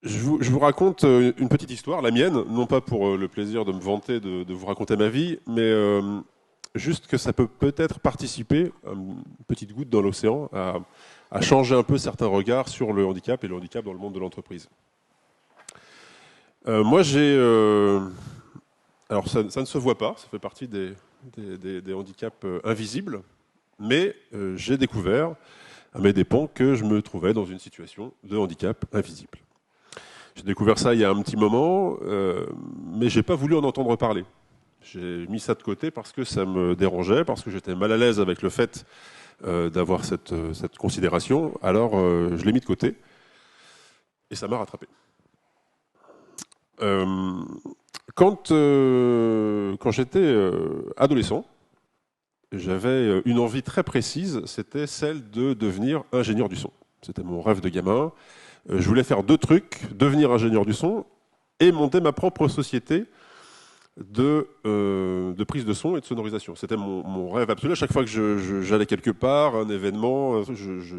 Je vous raconte une petite histoire, la mienne, non pas pour le plaisir de me vanter de vous raconter ma vie, mais juste que ça peut peut-être participer, une petite goutte dans l'océan, à changer un peu certains regards sur le handicap et le handicap dans le monde de l'entreprise. Moi, alors ça ne se voit pas, ça fait partie des handicaps invisibles, mais j'ai découvert à mes dépens que je me trouvais dans une situation de handicap invisible. J'ai découvert ça il y a un petit moment, mais j'ai pas voulu en entendre parler. J'ai mis ça de côté parce que ça me dérangeait, parce que j'étais mal à l'aise avec le fait d'avoir cette considération. Alors je l'ai mis de côté et ça m'a rattrapé. Euh, quand j'étais adolescent, j'avais une envie très précise, c'était celle de devenir ingénieur du son. C'était mon rêve de gamin. Je voulais faire deux trucs, devenir ingénieur du son et monter ma propre société de prise de son et de sonorisation. C'était mon rêve absolu. À chaque fois que j'allais quelque part, un événement,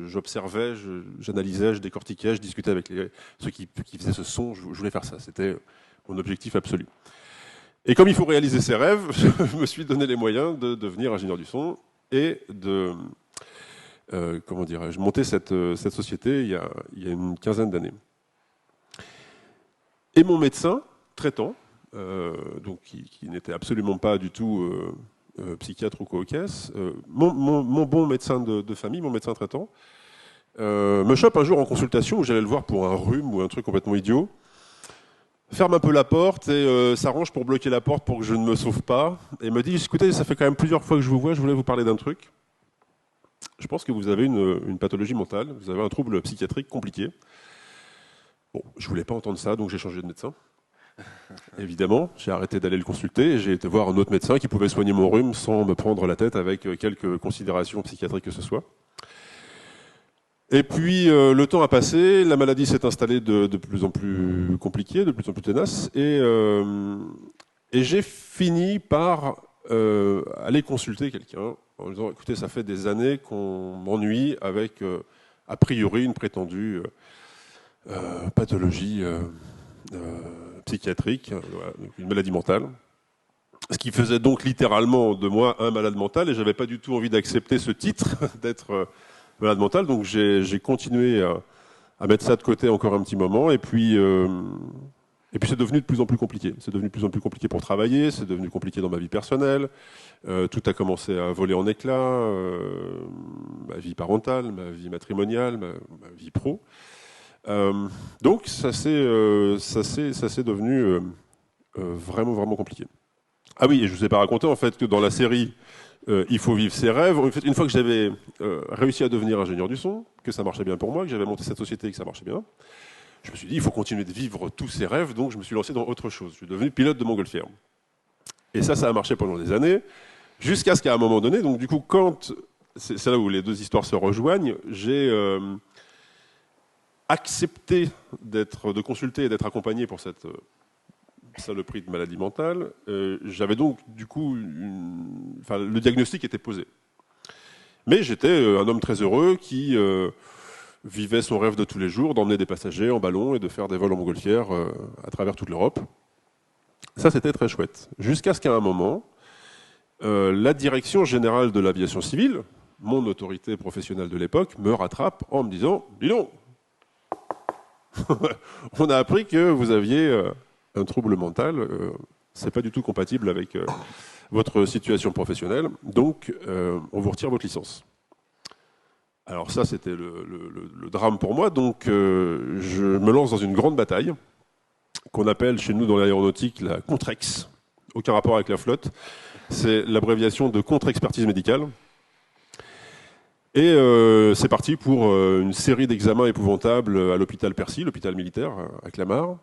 j'observais, j'analysais, je décortiquais, je discutais avec ceux qui faisaient ce son. Je voulais faire ça. C'était mon objectif absolu. Et comme il faut réaliser ses rêves, je me suis donné les moyens de devenir ingénieur du son et de comment dirais-je, monter cette société il y a une quinzaine d'années. Et mon médecin traitant, donc qui n'était absolument pas du tout psychiatre ou co-caisse, mon bon médecin de famille, mon médecin traitant, me chope un jour en consultation où j'allais le voir pour un rhume ou un truc complètement idiot, ferme un peu la porte et s'arrange pour bloquer la porte pour que je ne me sauve pas, et me dit, écoutez, ça fait quand même plusieurs fois que je vous vois, je voulais vous parler d'un truc. Je pense que vous avez une pathologie mentale, vous avez un trouble psychiatrique compliqué. Bon, je voulais pas entendre ça, donc j'ai changé de médecin. Évidemment, j'ai arrêté d'aller le consulter et j'ai été voir un autre médecin qui pouvait soigner mon rhume sans me prendre la tête avec quelques considérations psychiatriques que ce soit. Et puis le temps a passé, la maladie s'est installée de plus en plus compliquée, de plus en plus tenace, et j'ai fini par aller consulter quelqu'un en disant, écoutez, ça fait des années qu'on m'ennuie avec a priori une prétendue pathologie psychiatrique, voilà, une maladie mentale. Ce qui faisait donc littéralement de moi un malade mental, et j'avais pas du tout envie d'accepter ce titre d'être malade mental, donc j'ai continué à mettre ça de côté encore un petit moment, et puis c'est devenu de plus en plus compliqué. C'est devenu de plus en plus compliqué pour travailler, c'est devenu compliqué dans ma vie personnelle, tout a commencé à voler en éclats, ma vie parentale, ma vie matrimoniale, ma vie pro. Donc ça s'est devenu vraiment vraiment compliqué. Ah oui, et je ne vous ai pas raconté en fait que dans la série Il faut vivre ses rêves, en fait, une fois que j'avais réussi à devenir ingénieur du son, que ça marchait bien pour moi, que j'avais monté cette société et que ça marchait bien, je me suis dit il faut continuer de vivre tous ces rêves, donc je me suis lancé dans autre chose. Je suis devenu pilote de montgolfière. Et ça a marché pendant des années, jusqu'à ce qu'à un moment donné, donc du coup c'est là où les deux histoires se rejoignent, j'ai accepté de consulter et d'être accompagné pour cette saloperie de maladie mentale. J'avais donc du coup, le diagnostic était posé. Mais j'étais un homme très heureux qui vivait son rêve de tous les jours, d'emmener des passagers en ballon et de faire des vols en montgolfière à travers toute l'Europe. Ça, c'était très chouette. Jusqu'à ce qu'à un moment, la direction générale de l'aviation civile, mon autorité professionnelle de l'époque, me rattrape en me disant « Dis donc, on a appris que vous aviez un trouble mental, c'est pas du tout compatible avec votre situation professionnelle, donc on vous retire votre licence. » Alors ça, c'était le drame pour moi, donc je me lance dans une grande bataille qu'on appelle chez nous dans l'aéronautique la Contrex, aucun rapport avec la flotte, c'est l'abréviation de contre-expertise médicale. Et c'est parti pour une série d'examens épouvantables à l'hôpital Percy, l'hôpital militaire à Clamart.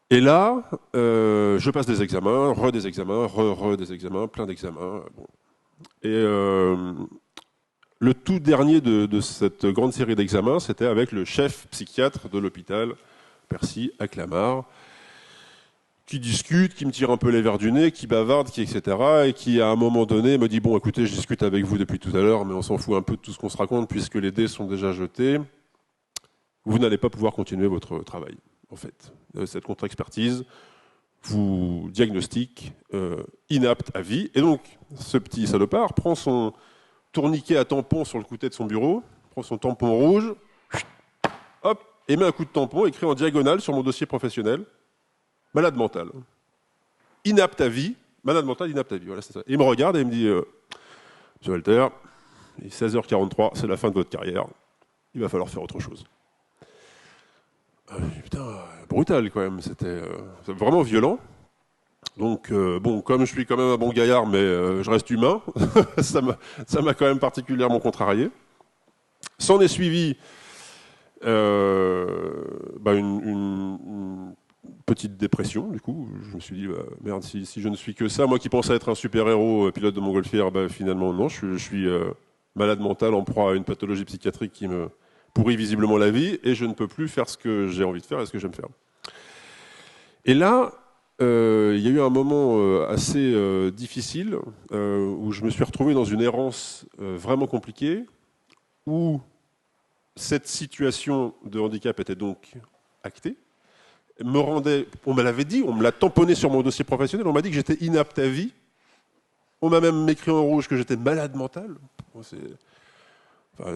Et là, je passe des examens, des examens, des examens, plein d'examens. Bon. Et le tout dernier de cette grande série d'examens, c'était avec le chef psychiatre de l'hôpital Percy à Clamart, qui discute, qui me tire un peu les verres du nez, qui bavarde, etc. Et qui, à un moment donné, me dit « Bon, écoutez, je discute avec vous depuis tout à l'heure, mais on s'en fout un peu de tout ce qu'on se raconte, puisque les dés sont déjà jetés. vous n'allez pas pouvoir continuer votre travail, en fait. Cette contre-expertise vous diagnostique inapte à vie. Et donc, ce petit salopard prend son tourniquet à tampon sur le côté de son bureau, prend son tampon rouge, hop, et met un coup de tampon écrit en diagonale sur mon dossier professionnel, malade mental. Inapte à vie, malade mental, inapte à vie. Voilà, c'est ça. Et il me regarde et il me dit, Monsieur Walter, il est 16h43, c'est la fin de votre carrière, il va falloir faire autre chose. Putain, brutal quand même, c'était vraiment violent. Donc, bon, comme je suis quand même un bon gaillard, mais je reste humain, ça m'a quand même particulièrement contrarié. S'en est suivi une petite dépression, du coup. Je me suis dit, merde, si je ne suis que ça, moi qui pensais être un super-héros pilote de montgolfière, finalement non, je suis malade mental en proie à une pathologie psychiatrique qui me pourrit visiblement la vie, et je ne peux plus faire ce que j'ai envie de faire et ce que j'aime faire. Et là, il y a eu un moment assez difficile où je me suis retrouvé dans une errance vraiment compliquée, où cette situation de handicap était donc actée, on me l'avait dit, on me l'a tamponné sur mon dossier professionnel, on m'a dit que j'étais inapte à vie, on m'a même écrit en rouge que j'étais malade mental.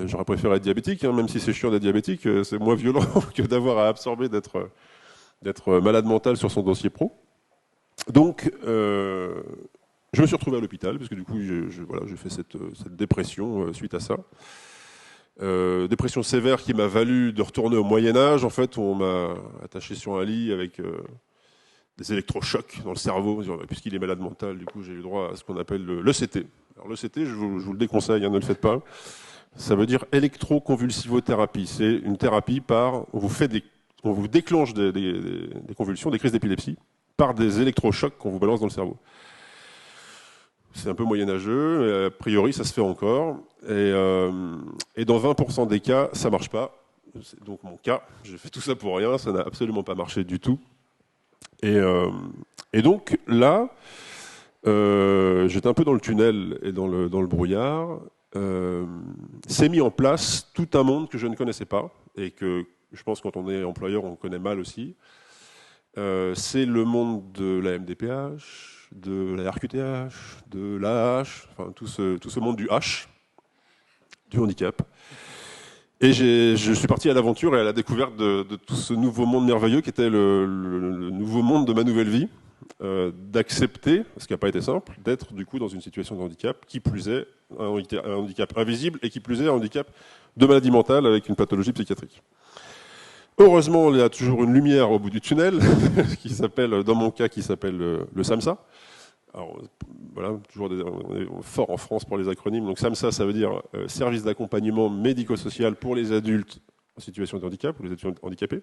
J'aurais préféré être diabétique, même si c'est chiant d'être diabétique, c'est moins violent que d'avoir à absorber d'être malade mental sur son dossier pro. Donc, je me suis retrouvé à l'hôpital, parce que du coup, j'ai fait cette dépression suite à ça. Dépression sévère qui m'a valu de retourner au Moyen-Âge. En fait, on m'a attaché sur un lit avec des électrochocs dans le cerveau. Puisqu'il est malade mental, du coup, j'ai eu droit à ce qu'on appelle l'ECT. Alors, l'ECT, je vous le déconseille, ne le faites pas. Ça veut dire électroconvulsivothérapie. C'est une thérapie on vous déclenche des convulsions, des crises d'épilepsie, par des électrochocs qu'on vous balance dans le cerveau. C'est un peu moyenâgeux, mais a priori ça se fait encore. Et dans 20% des cas, ça marche pas. C'est donc mon cas. J'ai fait tout ça pour rien, ça n'a absolument pas marché du tout. Et donc là, j'étais un peu dans le tunnel et dans le brouillard. S'est mis en place tout un monde que je ne connaissais pas et que je pense quand on est employeur, on connaît mal aussi. C'est le monde de la MDPH, de la RQTH, de l'AH, enfin tout ce monde du H, du handicap. Et je suis parti à l'aventure et à la découverte de tout ce nouveau monde merveilleux qui était le nouveau monde de ma nouvelle vie, d'accepter, ce qui n'a pas été simple, d'être du coup dans une situation de handicap, qui plus est un handicap invisible et qui plus est un handicap de maladie mentale avec une pathologie psychiatrique. Heureusement, il y a toujours une lumière au bout du tunnel, qui s'appelle, dans mon cas, qui s'appelle le SAMSA. Alors, voilà, on est fort en France pour les acronymes. Donc SAMSA, ça veut dire Service d'accompagnement médico-social pour les adultes en situation de handicap, ou les adultes handicapés.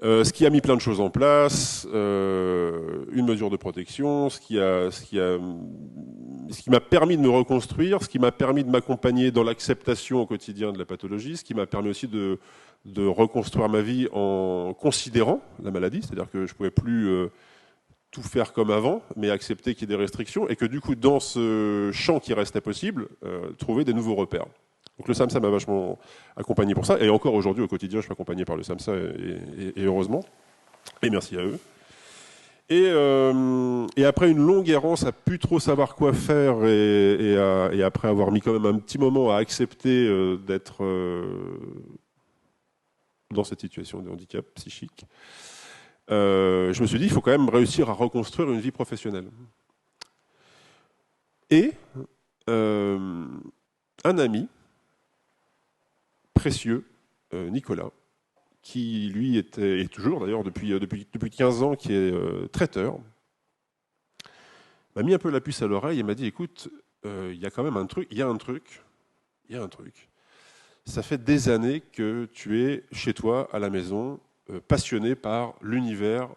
Ce qui a mis plein de choses en place, une mesure de protection, ce qui m'a permis de me reconstruire, ce qui m'a permis de m'accompagner dans l'acceptation au quotidien de la pathologie, ce qui m'a permis aussi de reconstruire ma vie en considérant la maladie, c'est-à-dire que je ne pouvais plus tout faire comme avant, mais accepter qu'il y ait des restrictions, et que du coup, dans ce champ qui restait possible, trouver des nouveaux repères. Donc le SAMSA m'a vachement accompagné pour ça, et encore aujourd'hui au quotidien je suis accompagné par le SAMSA, et heureusement, et merci à eux. Et après une longue errance à plus trop savoir quoi faire, et après avoir mis quand même un petit moment à accepter d'être dans cette situation de handicap psychique, je me suis dit il faut quand même réussir à reconstruire une vie professionnelle. Et un ami précieux, Nicolas, qui lui est toujours d'ailleurs depuis 15 ans, qui est traiteur, m'a mis un peu la puce à l'oreille et m'a dit écoute, il y a quand même un truc, ça fait des années que tu es chez toi à la maison, passionné par l'univers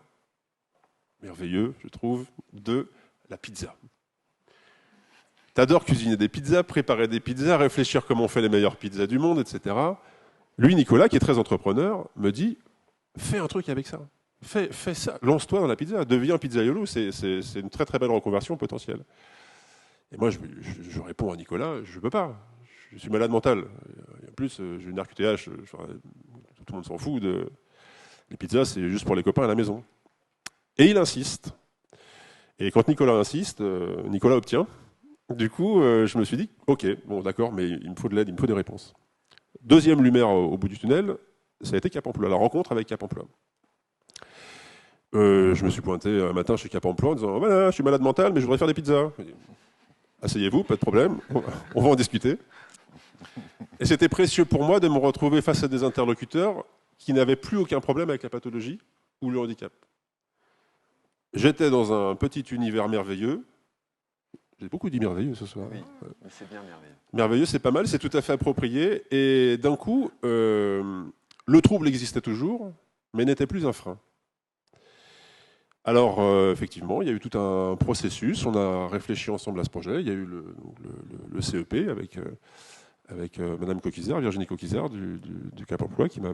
merveilleux, je trouve, de la pizza. T'adores cuisiner des pizzas, préparer des pizzas, réfléchir comment on fait les meilleures pizzas du monde, etc. Lui, Nicolas, qui est très entrepreneur, me dit fais un truc avec ça. Fais ça. Lance-toi dans la pizza. Deviens pizzaiolo. C'est une très très belle reconversion potentielle. Et moi, je réponds à Nicolas je ne peux pas. Je suis malade mental. Et en plus, j'ai une RQTH. Tout le monde s'en fout. Les pizzas, c'est juste pour les copains à la maison. Et il insiste. Et quand Nicolas insiste, Nicolas obtient. Du coup, je me suis dit, ok, bon d'accord, mais il me faut de l'aide, il me faut des réponses. Deuxième lumière au bout du tunnel, ça a été Cap Emploi, la rencontre avec Cap Emploi. Je me suis pointé un matin chez Cap Emploi en disant, voilà, je suis malade mental, mais je voudrais faire des pizzas. Asseyez-vous, pas de problème, on va en discuter. Et c'était précieux pour moi de me retrouver face à des interlocuteurs qui n'avaient plus aucun problème avec la pathologie ou le handicap. J'étais dans un petit univers merveilleux. J'ai beaucoup dit merveilleux ce soir. Oui, mais c'est bien merveilleux. Merveilleux, c'est pas mal, c'est tout à fait approprié. Et d'un coup, le trouble existait toujours, mais n'était plus un frein. Alors, effectivement, il y a eu tout un processus. On a réfléchi ensemble à ce projet. Il y a eu le CEP avec Madame Coquizère, Virginie Coquizère du Cap Emploi, qui m'a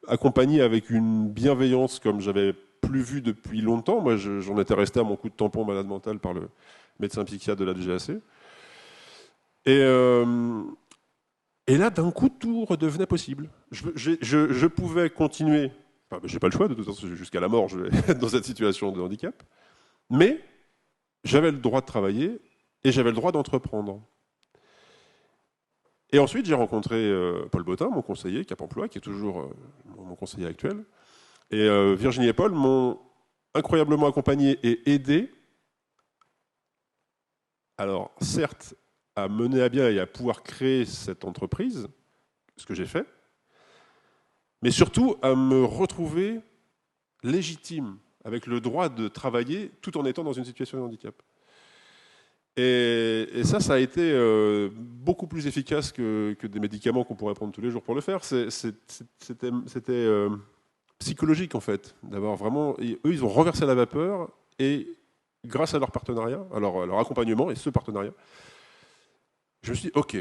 accompagné avec une bienveillance comme j'avais plus vu depuis longtemps. Moi, j'en étais resté à mon coup de tampon malade mental par le médecin psychiatre de la DGAC. Et là, d'un coup, tout redevenait possible. Je pouvais continuer. Enfin, je n'ai pas le choix, de toute façon, jusqu'à la mort, je vais être dans cette situation de handicap. Mais j'avais le droit de travailler et j'avais le droit d'entreprendre. Et ensuite, j'ai rencontré Paul Bottin, mon conseiller Cap Emploi, qui est toujours mon conseiller actuel. Et Virginie et Paul m'ont incroyablement accompagné et aidé. Alors, certes, à mener à bien et à pouvoir créer cette entreprise, ce que j'ai fait, mais surtout à me retrouver légitime, avec le droit de travailler tout en étant dans une situation de handicap. Et ça a été beaucoup plus efficace que des médicaments qu'on pourrait prendre tous les jours pour le faire. C'était psychologique, en fait, d'avoir vraiment... Eux, ils ont renversé la vapeur, et grâce à leur partenariat, à leur accompagnement et ce partenariat, je me suis dit, ok,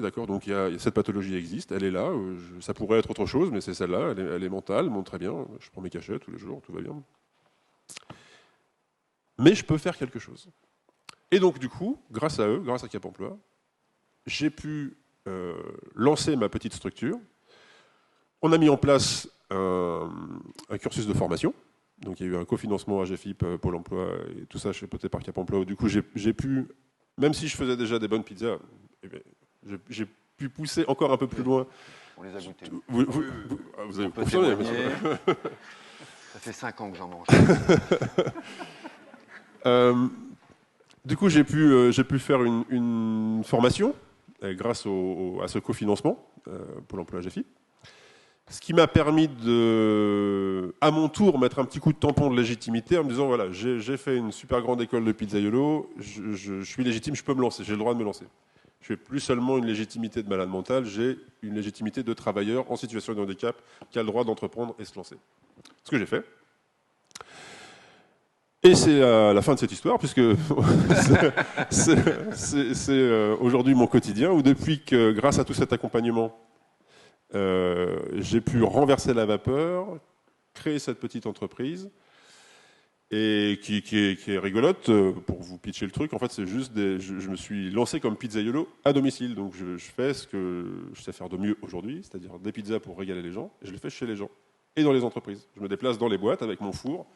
d'accord, donc cette pathologie existe, elle est là, ça pourrait être autre chose, mais c'est celle-là, elle est mentale, bon, très bien, je prends mes cachets tous les jours, tout va bien. Mais je peux faire quelque chose. Et donc, du coup, grâce à eux, grâce à Cap Emploi, j'ai pu lancer ma petite structure. On a mis en place un cursus de formation. Donc, il y a eu un cofinancement AGFIP, Pôle emploi, et tout ça chapeauté par Cap Emploi. Du coup, j'ai pu, même si je faisais déjà des bonnes pizzas, j'ai pu pousser encore un peu plus loin. On les a goûtés. Vous avez confirmé. Ça fait 5 ans que j'en mange. Du coup, j'ai pu faire une formation grâce à ce cofinancement Pôle emploi AGFIP. Ce qui m'a permis de, à mon tour, mettre un petit coup de tampon de légitimité en me disant, voilà, j'ai fait une super grande école de pizzaiolo, je suis légitime, je peux me lancer, j'ai le droit de me lancer. Je n'ai plus seulement une légitimité de malade mental, j'ai une légitimité de travailleur en situation de handicap qui a le droit d'entreprendre et se lancer. Ce que j'ai fait. Et c'est la fin de cette histoire, puisque c'est aujourd'hui mon quotidien, où depuis que, grâce à tout cet accompagnement, j'ai pu renverser la vapeur, créer cette petite entreprise, et qui est rigolote. Pour vous pitcher le truc, en fait, c'est juste je me suis lancé comme pizzaiolo à domicile. Donc je fais ce que je sais faire de mieux aujourd'hui, c'est-à-dire des pizzas pour régaler les gens, et je le fais chez les gens et dans les entreprises. Je me déplace dans les boîtes avec mon four,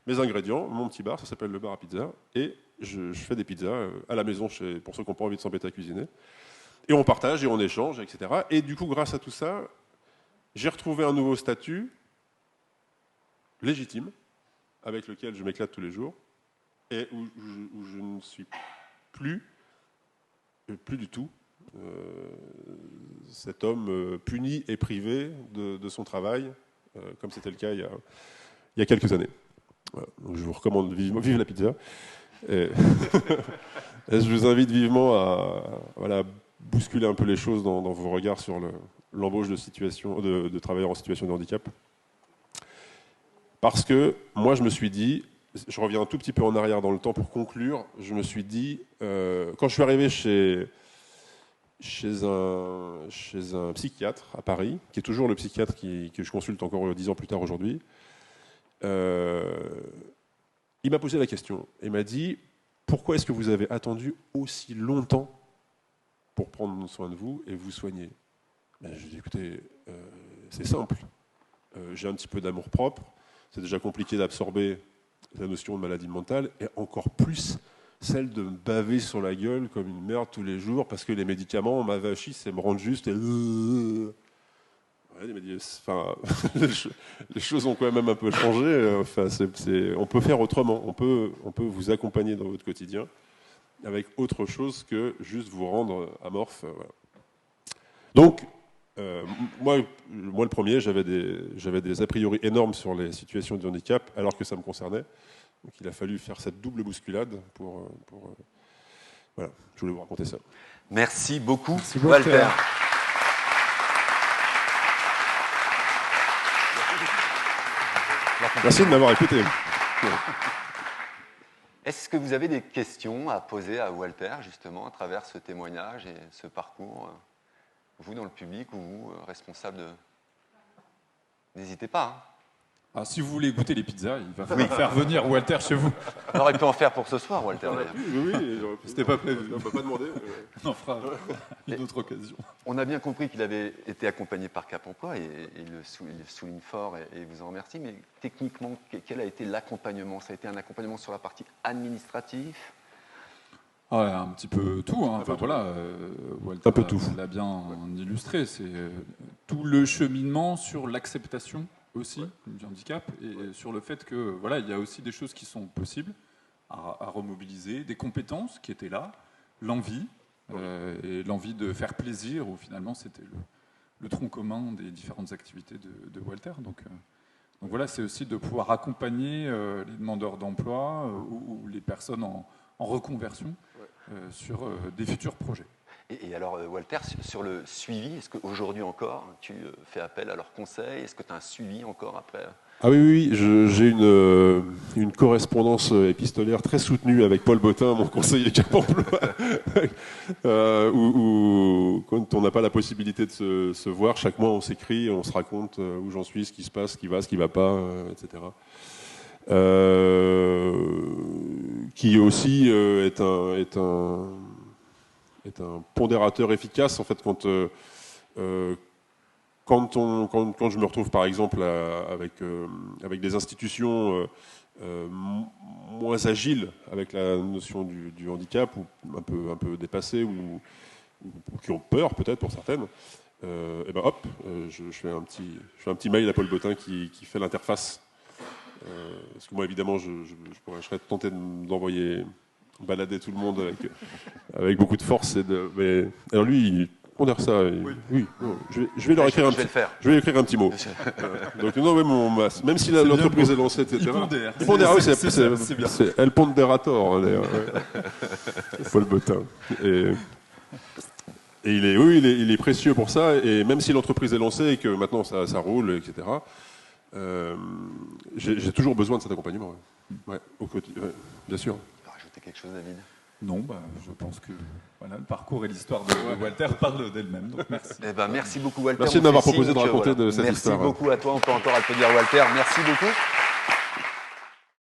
mes ingrédients, mon petit bar, ça s'appelle le bar à pizza, et je fais des pizzas à la maison pour ceux qui n'ont pas envie de s'embêter à cuisiner. Et on partage et on échange, etc. Et du coup, grâce à tout ça, j'ai retrouvé un nouveau statut légitime, avec lequel je m'éclate tous les jours, et où je ne suis plus du tout cet homme puni et privé de son travail, comme c'était le cas il y a quelques années. Voilà. Donc je vous recommande vivement, vive la pizza. Et et je vous invite vivement à bousculer un peu les choses dans vos regards sur l'embauche de travailleurs en situation de handicap. Parce que moi, je me suis dit, je reviens un tout petit peu en arrière dans le temps pour conclure, je me suis dit, quand je suis arrivé chez un psychiatre à Paris, qui est toujours le psychiatre que je consulte encore 10 ans plus tard aujourd'hui, il m'a posé la question et m'a dit, pourquoi est-ce que vous avez attendu aussi longtemps pour prendre soin de vous et vous soigner? Ben, je lui ai dit, écoutez, c'est simple. J'ai un petit peu d'amour-propre. C'est déjà compliqué d'absorber la notion de maladie mentale, et encore plus celle de me baver sur la gueule comme une merde tous les jours parce que les médicaments m'avachissent et me rendent juste... Ouais, enfin, les choses ont quand même un peu changé. Enfin, on peut faire autrement. On peut vous accompagner dans votre quotidien avec autre chose que juste vous rendre amorphe. Voilà. Donc, moi, le premier, j'avais des a priori énormes sur les situations de handicap alors que ça me concernait. Donc, il a fallu faire cette double bousculade pour voilà, je voulais vous raconter ça. Merci beaucoup, Merci Walter. Merci de m'avoir écouté. Est-ce que vous avez des questions à poser à Walter, justement, à travers ce témoignage et ce parcours? Vous, dans le public, ou vous, responsable de... N'hésitez pas. Hein. Ah, si vous voulez goûter les pizzas, il va falloir faire venir Walter chez vous. On aurait pu en faire pour ce soir, Walter. D'ailleurs. Oui, C'était pas prévu. On ne peut pas demander. On en fera une autre occasion. On a bien compris qu'il avait été accompagné par Cap Emploi, et il le souligne fort, et il vous en remercie. Mais techniquement, quel a été l'accompagnement? Ça a été un accompagnement sur la partie administrative? Ah, un petit peu tout. Hein. Enfin, voilà, Walter un peu tout. l'a bien illustré. C'est tout le cheminement sur l'acceptation aussi du handicap et sur le fait que voilà, il y a aussi des choses qui sont possibles à remobiliser, des compétences qui étaient là, l'envie et l'envie de faire plaisir, où finalement c'était le tronc commun des différentes activités de Walter. Donc voilà, c'est aussi de pouvoir accompagner les demandeurs d'emploi ou les personnes en reconversion sur des futurs projets. Et alors, Walter, sur le suivi, est-ce qu'aujourd'hui encore, tu fais appel à leurs conseils? Est-ce que tu as un suivi encore après? Ah oui, j'ai une correspondance épistolaire très soutenue avec Paul Bottin, mon conseiller Cap Emploi, où quand on n'a pas la possibilité de se voir, chaque mois on s'écrit, on se raconte où j'en suis, ce qui se passe, ce qui va, ce qui ne va pas, etc. Qui aussi est un pondérateur efficace en fait quand je me retrouve par exemple avec des institutions moins agiles avec la notion du handicap ou un peu dépassées ou qui ont peur peut-être pour certaines, et ben hop, je fais un petit mail à Paul Bottin qui fait l'interface. Parce que moi évidemment je serais tenté d'envoyer balader tout le monde avec beaucoup de force mais alors lui il pondère ça oui je vais leur écrire un petit mot. Donc non mais même si l'entreprise est lancée etc. Il pondère, oui, c'est El Ponderator hein, Paul Bottin et il est précieux pour ça, et même si l'entreprise est lancée et que maintenant ça roule etc. J'ai toujours besoin de cet accompagnement. Ouais, au quotidien, bien sûr. Tu vas rajouter quelque chose, David? Non, je pense que voilà, le parcours et l'histoire de Walter parlent d'elle-même. Donc merci. Eh ben, merci beaucoup, Walter. Merci de m'avoir proposé de raconter cette histoire. Merci beaucoup à toi. On peut encore applaudir Walter. Merci beaucoup.